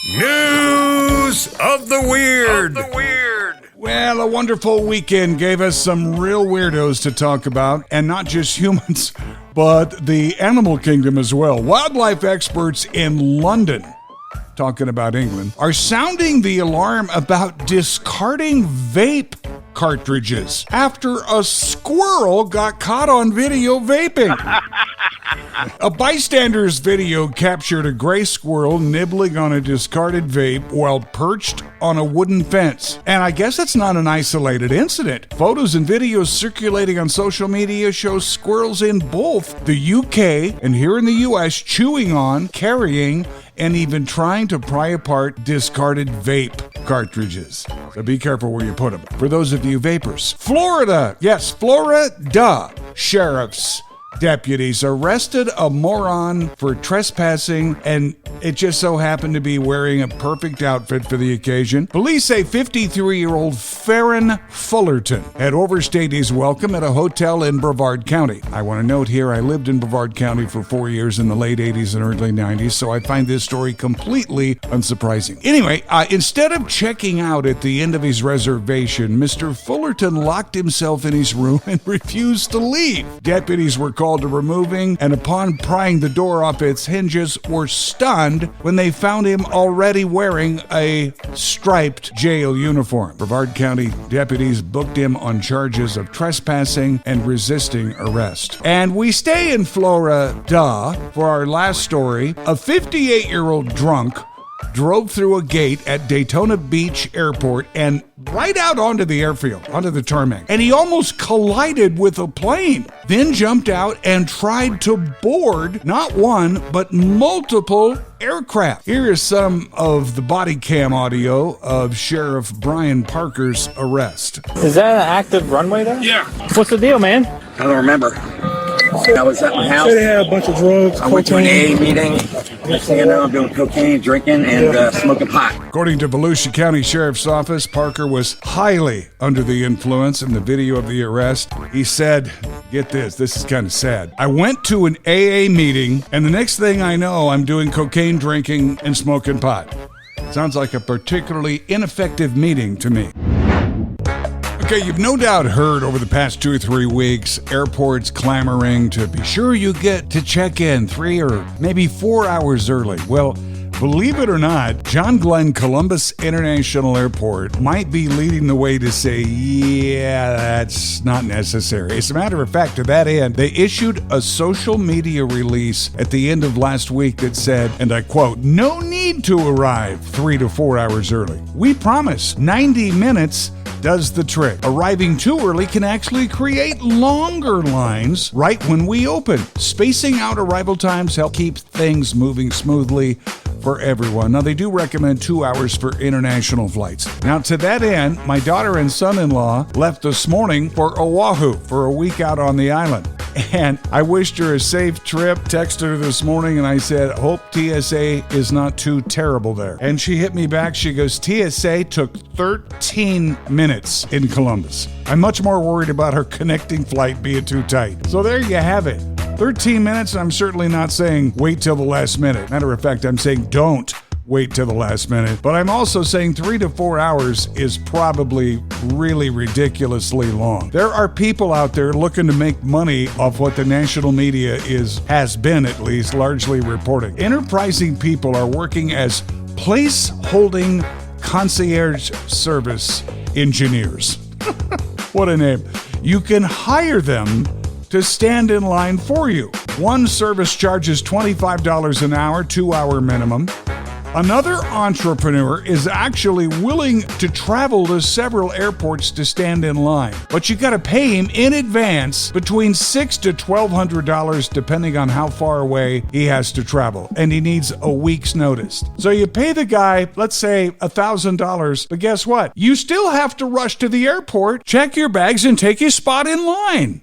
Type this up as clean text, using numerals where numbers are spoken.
News of the Weird. Well, a wonderful weekend gave us some real weirdos to talk about, and not just humans, but the animal kingdom as well. Wildlife experts in London, talking about England, are sounding the alarm about discarding vape cartridges after a squirrel got caught on video vaping. A bystander's video captured a gray squirrel nibbling on a discarded vape while perched on a wooden fence. And I guess it's not an isolated incident. Photos and videos circulating on social media show squirrels in both the UK and here in the US chewing on, carrying, and even trying to pry apart discarded vape cartridges. So be careful where you put them. For those of you vapors. Florida sheriff's deputies arrested a moron for trespassing, and it just so happened to be wearing a perfect outfit for the occasion. Police say 53-year-old Farron Fullerton had overstayed his welcome at a hotel in Brevard County. I want to note here, I lived in Brevard County for 4 years in the late 80s and early 90s, so I find this story completely unsurprising. Anyway, instead of checking out at the end of his reservation, Mr. Fullerton locked himself in his room and refused to leave. Deputies were called to removing, and upon prying the door off its hinges, were stunned when they found him already wearing a striped jail uniform. Brevard County deputies booked him on charges of trespassing and resisting arrest. And we stay in Florida for our last story. A 58-year-old drunk drove through a gate at Daytona Beach Airport and right out onto the airfield, onto the tarmac. And he almost collided with a plane, then jumped out and tried to board not one, but multiple aircraft. Here is some of the body cam audio of Sheriff Brian Parker's arrest. Is that an active runway there? Yeah. What's the deal, man? I don't remember. I was at my house. They had a bunch of drugs. I went to an AA meeting. Next thing I know, I'm doing cocaine, drinking, and smoking pot. According to Volusia County Sheriff's Office, Parker was highly under the influence in the video of the arrest. He said, get this is kind of sad. I went to an AA meeting, and the next thing I know, I'm doing cocaine, drinking, and smoking pot. Sounds like a particularly ineffective meeting to me. Okay, you've no doubt heard over the past 2 or 3 weeks, airports clamoring to be sure you get to check in 3 or maybe 4 hours early. Well, believe it or not, John Glenn Columbus International Airport might be leading the way to say, yeah, that's not necessary. As a matter of fact, to that end, they issued a social media release at the end of last week that said, and I quote, "No need to arrive 3 to 4 hours early. We promise 90 minutes does the trick. Arriving too early can actually create longer lines right when we open. Spacing out arrival times help keep things moving smoothly for everyone." Now, they do recommend 2 hours for international flights. Now, to that end, my daughter and son-in-law left this morning for Oahu for a week out on the island. And I wished her a safe trip, texted her this morning, and I said, hope TSA is not too terrible there. And she hit me back. She goes, TSA took 13 minutes in Columbus. I'm much more worried about her connecting flight being too tight. So there you have it. 13 minutes, and I'm certainly not saying wait till the last minute. Matter of fact, I'm saying don't wait till the last minute. But I'm also saying 3 to 4 hours is probably really ridiculously long. There are people out there looking to make money off what the national media has been at least largely reporting. Enterprising people are working as place-holding concierge service engineers. What a name. You can hire them to stand in line for you. One service charges $25 an hour, 2-hour minimum. Another entrepreneur is actually willing to travel to several airports to stand in line, but you got to pay him in advance between $600 to $1,200 depending on how far away he has to travel, and he needs a week's notice. So you pay the guy, let's say $1,000, but guess what? You still have to rush to the airport, check your bags, and take your spot in line.